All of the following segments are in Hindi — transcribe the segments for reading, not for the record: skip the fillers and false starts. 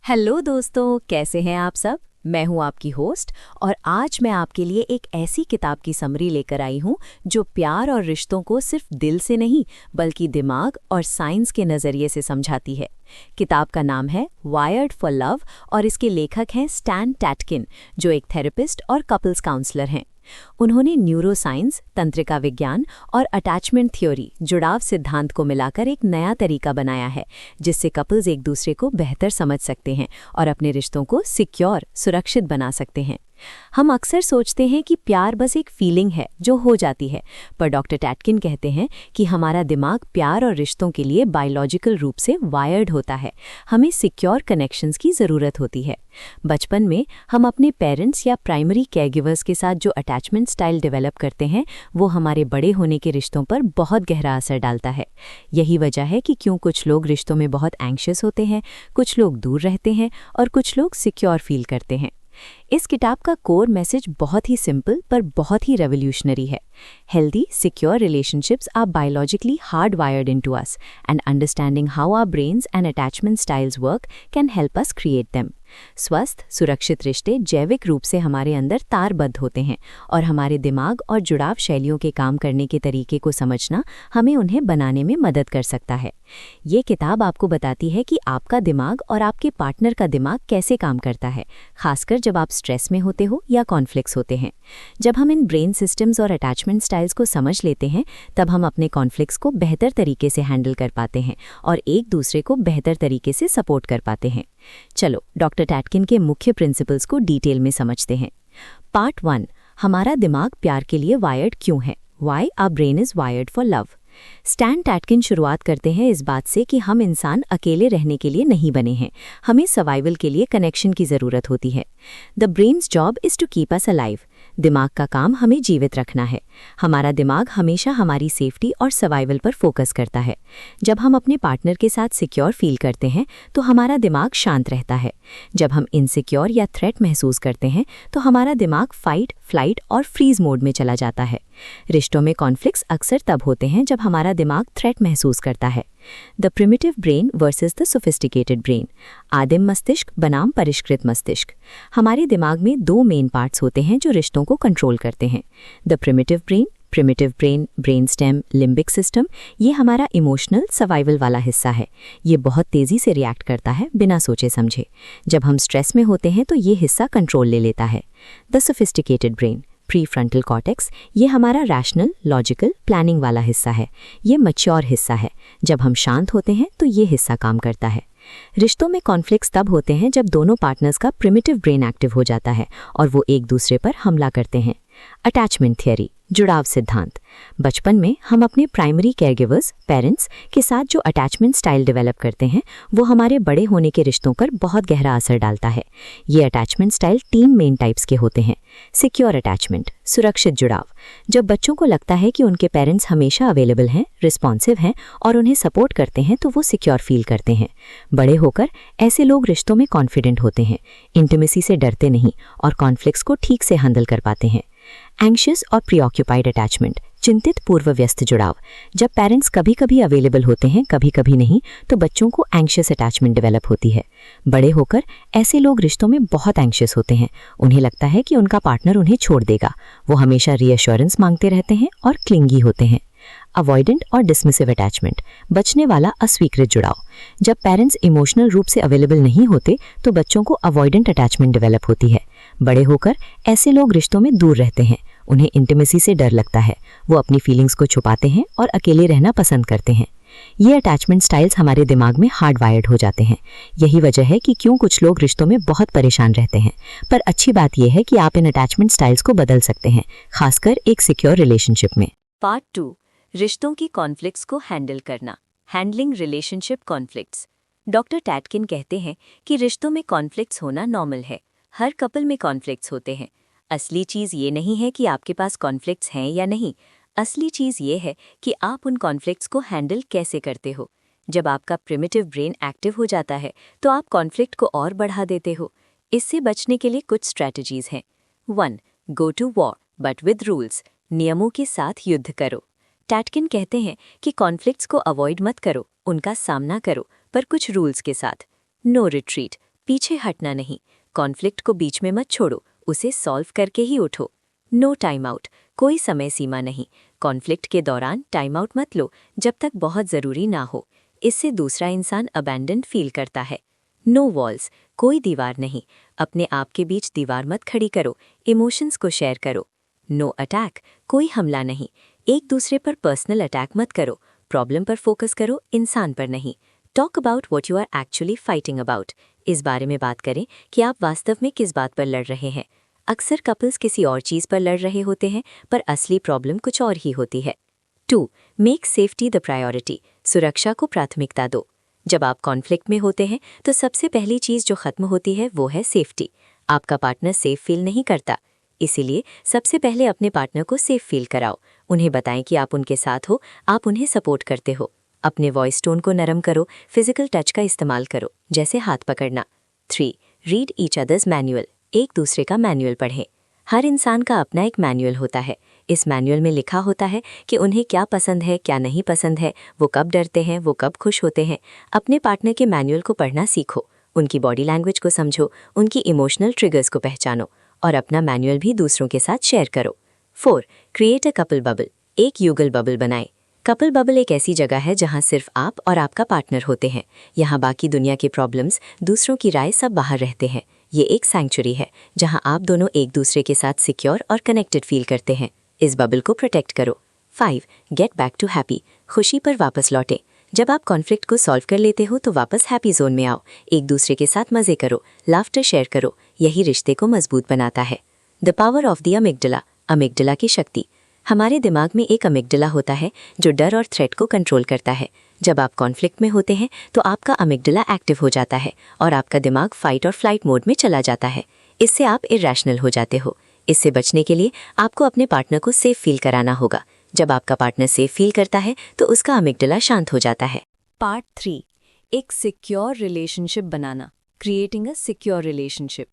हेलो दोस्तों, कैसे हैं आप सब। मैं हूं आपकी होस्ट और आज मैं आपके लिए एक ऐसी किताब की समरी लेकर आई हूं जो प्यार और रिश्तों को सिर्फ दिल से नहीं बल्कि दिमाग और साइंस के नज़रिए से समझाती है। किताब का नाम है वायर्ड फॉर लव और इसके लेखक हैं स्टैन टैटकिन, जो एक थेरेपिस्ट और कपल्स काउंसलर हैं। उन्होंने न्यूरोसाइंस, तंत्रिका विज्ञान और अटैचमेंट थ्योरी, जुड़ाव सिद्धांत को मिलाकर एक नया तरीका बनाया है जिससे कपल्स एक दूसरे को बेहतर समझ सकते हैं और अपने रिश्तों को सिक्योर, सुरक्षित बना सकते हैं। हम अक्सर सोचते हैं कि प्यार बस एक फीलिंग है जो हो जाती है, पर डॉक्टर टैटकिन कहते हैं कि हमारा दिमाग प्यार और रिश्तों के लिए बायोलॉजिकल रूप से वायर्ड होता है। हमें सिक्योर कनेक्शंस की ज़रूरत होती है। बचपन में हम अपने पेरेंट्स या प्राइमरी केयरगिवर्स के साथ जो अटैचमेंट स्टाइल डेवलप करते हैं वो हमारे बड़े होने के रिश्तों पर बहुत गहरा असर डालता है। यही वजह है कि क्यों कुछ लोग रिश्तों में बहुत एंग्शियस होते हैं, कुछ लोग दूर रहते हैं और कुछ लोग सिक्योर फील करते हैं। इस किताब का कोर मैसेज बहुत ही सिंपल पर बहुत ही रेवोल्यूशनरी है। Healthy, secure relationships are biologically hardwired into us, and understanding how our brains and attachment styles work can help us create them. स्वस्थ, सुरक्षित रिश्ते जैविक रूप से हमारे अंदर तारबद्ध होते हैं और हमारे दिमाग और जुड़ाव शैलियों के काम करने के तरीके को समझना हमें उन्हें बनाने में मदद कर सकता है। ये किताब आपको बताती है कि आपका दिमाग और आपके पार्टनर का दिमाग कैसे काम करता है, खासकर जब आप स्ट्रेस में होते हो या कॉन्फ्लिक्ट्स होते हैं। जब हम इन ब्रेन सिस्टम्स और अटैचमेंट स्टाइल्स को समझ लेते हैं तब हम अपने कॉन्फ्लिक्ट्स को बेहतर तरीके से हैंडल कर पाते हैं और एक दूसरे को बेहतर तरीके से सपोर्ट कर पाते हैं। चलो डॉक्टर टैटकिन के मुख्य प्रिंसिपल्स को डिटेल में समझते हैं। पार्ट 1, हमारा दिमाग प्यार के लिए वायर्ड क्यों है। Why our brain is wired for love. Stan Tatkin शुरुआत करते हैं इस बात से कि हम इंसान अकेले रहने के लिए नहीं बने हैं, हमें सर्वाइवल के लिए कनेक्शन की ज़रूरत होती है। The brain's job is to keep us alive. दिमाग का काम हमें जीवित रखना है। हमारा दिमाग हमेशा हमारी सेफ्टी और सर्वाइवल पर फोकस करता है। जब हम अपने पार्टनर के साथ सिक्योर फील करते हैं तो हमारा दिमाग शांत रहता है। जब हम इनसिक्योर या थ्रेट महसूस करते हैं तो हमारा दिमाग फाइट, फ्लाइट और फ्रीज मोड में चला जाता है। रिश्तों में कॉन्फ्लिक्ट्स अक्सर तब होते हैं जब हमारा दिमाग थ्रेट महसूस करता है। The primitive brain versus the sophisticated brain. आदिम मस्तिष्क बनाम परिष्कृत मस्तिष्क। हमारे दिमाग में दो मेन पार्ट्स होते हैं जो रिश्तों को कंट्रोल करते हैं। The primitive brain, brain stem, limbic system, ये हमारा इमोशनल सर्वाइवल वाला हिस्सा है। ये बहुत तेज़ी से रिएक्ट करता है बिना सोचे समझे। जब हम स्ट्रेस में होते हैं तो ये हिस्सा कंट्रोल ले लेता है। The sophisticated brain, prefrontal cortex, ये हमारा रैशनल, लॉजिकल, प्लानिंग वाला हिस्सा है। ये मैच्योर हिस्सा है। जब हम शांत होते हैं तो ये हिस्सा काम करता है। रिश्तों में कॉन्फ्लिक्ट्स तब होते हैं जब दोनों पार्टनर्स का प्रिमिटिव ब्रेन एक्टिव हो जाता है और वो एक दूसरे पर हमला करते हैं। अटैचमेंट थियरी, जुड़ाव सिद्धांत। बचपन में हम अपने प्राइमरी केयरगिवर्स, पेरेंट्स के साथ जो अटैचमेंट स्टाइल डेवलप करते हैं वो हमारे बड़े होने के रिश्तों पर बहुत गहरा असर डालता है। ये अटैचमेंट स्टाइल 3 मेन टाइप्स के होते हैं। सिक्योर अटैचमेंट, सुरक्षित जुड़ाव। जब बच्चों को लगता है कि उनके पेरेंट्स हमेशा अवेलेबल हैं, रिस्पॉन्सिव हैं और उन्हें सपोर्ट करते हैं तो वो सिक्योर फील करते हैं। बड़े होकर ऐसे लोग रिश्तों में कॉन्फिडेंट होते हैं, इंटीमेसी से डरते नहीं और कॉन्फ्लिक्ट्स को ठीक से हैंडल कर पाते हैं। एंग्शियस और प्रीऑक्यूपाइड अटैचमेंट, चिंतित पूर्व व्यस्त जुड़ाव। जब पेरेंट्स कभी कभी अवेलेबल होते हैं, कभी कभी नहीं, तो बच्चों को एंग्शियस अटैचमेंट डेवलप होती है। बड़े होकर ऐसे लोग रिश्तों में बहुत एंग्शियस होते हैं। उन्हें लगता है कि उनका पार्टनर उन्हें छोड़ देगा। वो हमेशा रीअश्योरेंस मांगते रहते हैं और क्लिंगी होते हैं। अवॉइडेंट और डिसमिसिव अटैचमेंट, बचने वाला अस्वीकृत जुड़ाव। जब पेरेंट्स इमोशनल रूप से अवेलेबल नहीं होते तो बच्चों को अवॉइडेंट अटैचमेंट डेवलप होती है। बड़े होकर ऐसे लोग रिश्तों में दूर रहते हैं। उन्हें इंटीमेसी से डर लगता है। वो अपनी फीलिंग्स को छुपाते हैं और अकेले रहना पसंद करते हैं। ये अटैचमेंट स्टाइल्स हमारे दिमाग में हार्ड वायर्ड हो जाते हैं। यही वजह है कि क्यों कुछ लोग रिश्तों में बहुत परेशान रहते हैं। पर अच्छी बात यह है कि आप इन अटैचमेंट स्टाइल्स को बदल सकते हैं, खासकर एक सिक्योर रिलेशनशिप में। पार्ट 2, रिश्तों की कॉन्फ्लिक्ट्स को हैंडल करना। Handling relationship conflicts. डॉक्टर टैटकिन कहते हैं कि रिश्तों में कॉन्फ्लिक्ट्स होना नॉर्मल है। हर कपल में कॉन्फ्लिक्ट्स होते हैं। असली चीज़ ये नहीं है कि आपके पास कॉन्फ्लिक्ट्स हैं या नहीं। असली चीज़ ये है कि आप उन कॉन्फ्लिक्ट्स को हैंडल कैसे करते हो। जब आपका प्रिमिटिव ब्रेन एक्टिव हो जाता है तो आप कॉन्फ्लिक्ट को और बढ़ा देते हो। इससे बचने के लिए कुछ स्ट्रैटेजीज हैं। 1. Go to war but with rules. नियमों के साथ युद्ध करो। टैटकिन कहते हैं कि कॉन्फ्लिक्ट्स को अवॉइड मत करो, उनका सामना करो, पर कुछ रूल्स के साथ। नो रिट्रीट, पीछे हटना नहीं, कॉन्फ्लिक्ट को बीच में मत छोड़ो, उसे सॉल्व करके ही उठो। नो टाइम आउट, कोई समय सीमा नहीं। कॉन्फ्लिक्ट के दौरान टाइम आउट मत लो जब तक बहुत ज़रूरी ना हो, इससे दूसरा इंसान अबैंडन्ड फील करता है। नो वॉल्स, कोई दीवार नहीं, अपने आप के बीच दीवार मत खड़ी करो, इमोशंस को शेयर करो। नो अटैक, कोई हमला नहीं, एक दूसरे पर पर्सनल अटैक मत करो, प्रॉब्लम पर फोकस करो, इंसान पर नहीं। Talk about what you are actually fighting about, इस बारे में बात करें कि आप वास्तव में किस बात पर लड़ रहे हैं। अक्सर कपल्स किसी और चीज़ पर लड़ रहे होते हैं, पर असली प्रॉब्लम कुछ और ही होती है। 2. मेक सेफ्टी द प्रायोरिटी, सुरक्षा को प्राथमिकता दो। जब आप कॉन्फ्लिक्ट में होते हैं तो सबसे पहली चीज़ जो खत्म होती है वो है सेफ्टी। आपका पार्टनर सेफ फील नहीं करता, इसीलिए सबसे पहले अपने पार्टनर को सेफ फील कराओ। उन्हें बताएं कि आप उनके साथ हो, आप उन्हें सपोर्ट करते हो। अपने वॉइस टोन को नरम करो, फिजिकल टच का इस्तेमाल करो, जैसे हाथ पकड़ना। 3. रीड ईच अदर्स मैनुअल, एक दूसरे का मैनुअल पढ़ें। हर इंसान का अपना एक मैनुअल होता है। इस मैनुअल में लिखा होता है कि उन्हें क्या पसंद है, क्या नहीं पसंद है, वो कब डरते हैं, वो कब खुश होते हैं। अपने पार्टनर के मैनुअल को पढ़ना सीखो, उनकी बॉडी लैंग्वेज को समझो, उनकी इमोशनल ट्रिगर्स को पहचानो और अपना मैनुअल भी दूसरों के साथ शेयर करो। 4. क्रिएट अ कपल बबल, एक युगल बबल बनाएं। कपल बबल एक ऐसी जगह है जहां सिर्फ आप और आपका पार्टनर होते हैं। यहाँ बाकी दुनिया के प्रॉब्लम्स, दूसरों की राय सब बाहर रहते हैं। ये एक सैंक्चुरी है जहां आप दोनों एक दूसरे के साथ सिक्योर और कनेक्टेड फील करते हैं। इस बबल को प्रोटेक्ट करो। 5. गेट बैक टू हैप्पी, खुशी पर वापस लौटें। जब आप कॉन्फ्लिक्ट को सॉल्व कर लेते हो तो वापस हैप्पी जोन में आओ, एक दूसरे के साथ मजे करो, लाफ्टर शेयर करो, यही रिश्ते को मजबूत बनाता है। द पावर ऑफ द अमिगडला, अमिगडला की शक्ति। हमारे दिमाग में एक अमिगडला होता है जो डर और थ्रेट को कंट्रोल करता है। जब आप कॉन्फ्लिक्ट में होते हैं तो आपका अमिगडला एक्टिव हो जाता है और आपका दिमाग फाइट और फ्लाइट मोड में चला जाता है। इससे आप इरैशनल हो जाते हो। इससे बचने के लिए आपको अपने पार्टनर को सेफ फील कराना होगा। जब आपका पार्टनर सेफ फील करता है तो उसका अमिगडला शांत हो जाता है। पार्ट 3, एक सिक्योर रिलेशनशिप बनाना, creating a secure relationship.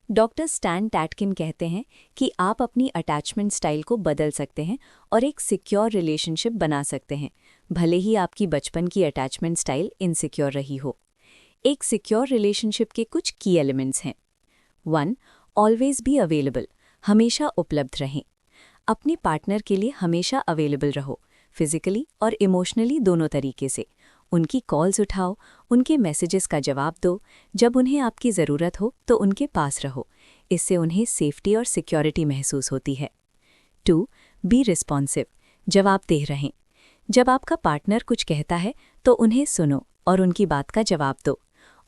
Doctor Stan Tatkin कहते हैं कि आप अपनी अटैचमेंट स्टाइल को बदल सकते हैं और एक सिक्योर रिलेशनशिप बना सकते हैं, भले ही आपकी बचपन की अटैचमेंट स्टाइल इनसिक्योर रही हो। एक सिक्योर रिलेशनशिप के कुछ की एलिमेंट्स हैं। 1. ऑलवेज बी अवेलेबल, हमेशा उपलब्ध रहें। अपने पार्टनर के लिए हमेशा अवेलेबल रहो, फिजिकली और इमोशनली दोनों तरीके से। उनकी कॉल्स उठाओ, उनके मैसेजेस का जवाब दो, जब उन्हें आपकी ज़रूरत हो तो उनके पास रहो। इससे उन्हें सेफ्टी और सिक्योरिटी महसूस होती है। 2. बी रिस्पॉन्सिव, जवाबदेह रहें। जब आपका पार्टनर कुछ कहता है तो उन्हें सुनो और उनकी बात का जवाब दो।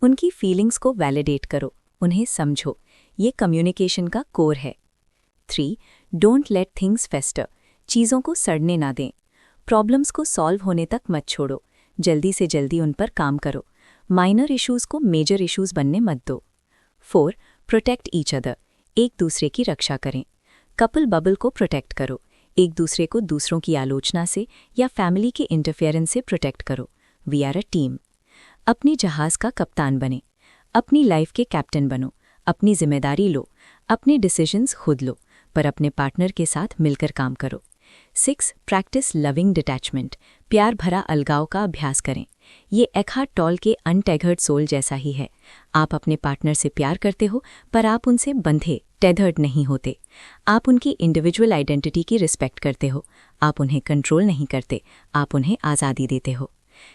उनकी फीलिंग्स को वैलिडेट करो, उन्हें समझो, ये कम्युनिकेशन का कोर है। 3. डोंट लेट थिंग्स फेस्टर, चीज़ों को सड़ने ना दें। प्रॉब्लम्स को सॉल्व होने तक मत छोड़ो, जल्दी से जल्दी उन पर काम करो। माइनर इश्यूज़ को मेजर इश्यूज़ बनने मत दो। 4. प्रोटेक्ट ईच अदर, एक दूसरे की रक्षा करें। कपल बबल को प्रोटेक्ट करो, एक दूसरे को दूसरों की आलोचना से या फैमिली के इंटरफेरेंस से प्रोटेक्ट करो। We are a team. अपनी जहाज़ का कप्तान बने, अपनी लाइफ के कैप्टन बनो, अपनी जिम्मेदारी लो, अपने डिसीजंस खुद लो, पर अपने पार्टनर के साथ मिलकर काम करो। 6. प्रैक्टिस लविंग डिटैचमेंट, प्यार भरा अलगाव का अभ्यास करें। ये एखार्ट टॉल के अनटेगर्ड सोल जैसा ही है। आप अपने पार्टनर से प्यार करते हो पर आप उनसे बंधे टेथर्ड नहीं होते। आप उनकी इंडिविजुअल आइडेंटिटी की रिस्पेक्ट करते हो, आप उन्हें कंट्रोल नहीं करते, आप उन्हें आज़ादी देते हो।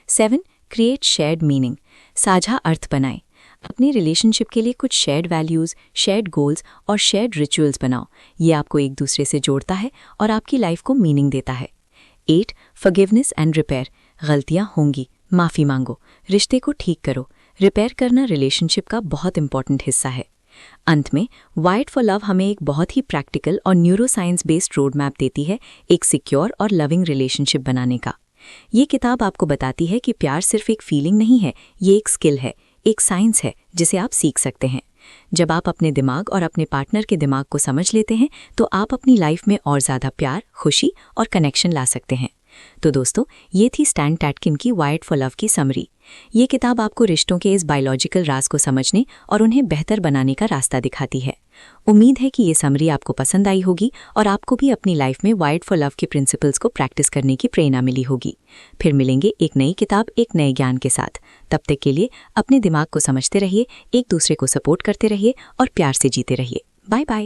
7. क्रिएट शेयर्ड मीनिंग, साझा अर्थ बनाएं। अपनी रिलेशनशिप के लिए कुछ शेयर्ड वैल्यूज़, शेयर्ड गोल्स और शेयर्ड रिचुअल्स बनाओ। ये आपको एक दूसरे से जोड़ता है और आपकी लाइफ को मीनिंग देता है। 8. फॉरगिवनेस एंड रिपेयर, गलतियां होंगी, माफ़ी मांगो, रिश्ते को ठीक करो। रिपेयर करना रिलेशनशिप का बहुत इंपॉर्टेंट हिस्सा है। अंत में वायर्ड फॉर लव हमें एक बहुत ही प्रैक्टिकल और न्यूरोसाइंस बेस्ड रोड मैप देती है एक सिक्योर और लविंग रिलेशनशिप बनाने का। ये किताब आपको बताती है कि प्यार सिर्फ एक फीलिंग नहीं है, ये एक स्किल है, एक साइंस है जिसे आप सीख सकते हैं। जब आप अपने दिमाग और अपने पार्टनर के दिमाग को समझ लेते हैं तो आप अपनी लाइफ में और ज़्यादा प्यार, खुशी और कनेक्शन ला सकते हैं। तो दोस्तों, ये थी स्टैन टैटकिन की वायर्ड फॉर लव की समरी। ये किताब आपको रिश्तों के इस बायोलॉजिकल राज को समझने और उन्हें बेहतर बनाने का रास्ता दिखाती है। उम्मीद है कि ये समरी आपको पसंद आई होगी और आपको भी अपनी लाइफ में वायर्ड फॉर लव के प्रिंसिपल्स को प्रैक्टिस करने की प्रेरणा मिली होगी। फिर मिलेंगे एक नई किताब, एक नए ज्ञान के साथ। तब तक के लिए अपने दिमाग को समझते रहिए, एक दूसरे को सपोर्ट करते रहिए और प्यार से जीते रहिए। Bye bye.